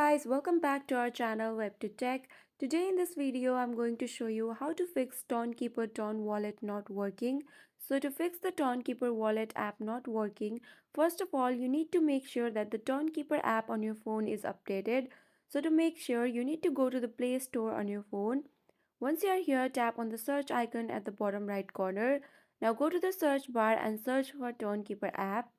guys, welcome back to our channel WebToTech. Today in this video I'm going to show you how to fix Tonkeeper Ton wallet not working. So to fix the Tonkeeper wallet app not working, first of all you need to make sure that the Tonkeeper app on your phone is updated. So to make sure, you need to go to the Play Store on your phone. Once you are here, tap on the search icon at the bottom right corner. Now go to the search bar and search for Tonkeeper app.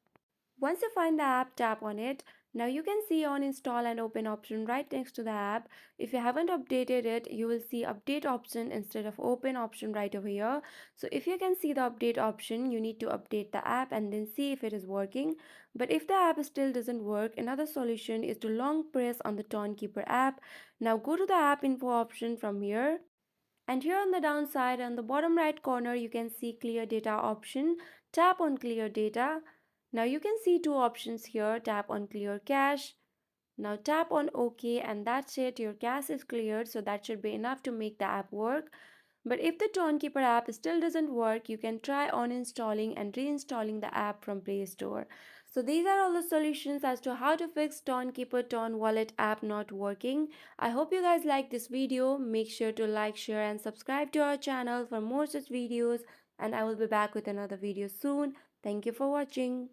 Once you find the app, tap on it. Now you can see on install and open option right next to the app. If you haven't updated it, you will see update option instead of open option right over here. So if you can see the update option, you need to update the app and then see if it is working. But if the app still doesn't work, another solution is to long press on the Tonkeeper app. Now go to the app info option from here. And here on the downside, on the bottom right corner, you can see clear data option. Tap on clear data. Now you can see two options here. Tap on clear cache. Now tap on OK, and that's it. Your cache is cleared, so that should be enough to make the app work. But if the Tonkeeper app still doesn't work, you can try uninstalling and reinstalling the app from Play Store. So these are all the solutions as to how to fix Tonkeeper Ton wallet app not working. I hope you guys like this video. Make sure to like, share and subscribe to our channel for more such videos, and I will be back with another video soon. Thank you for watching.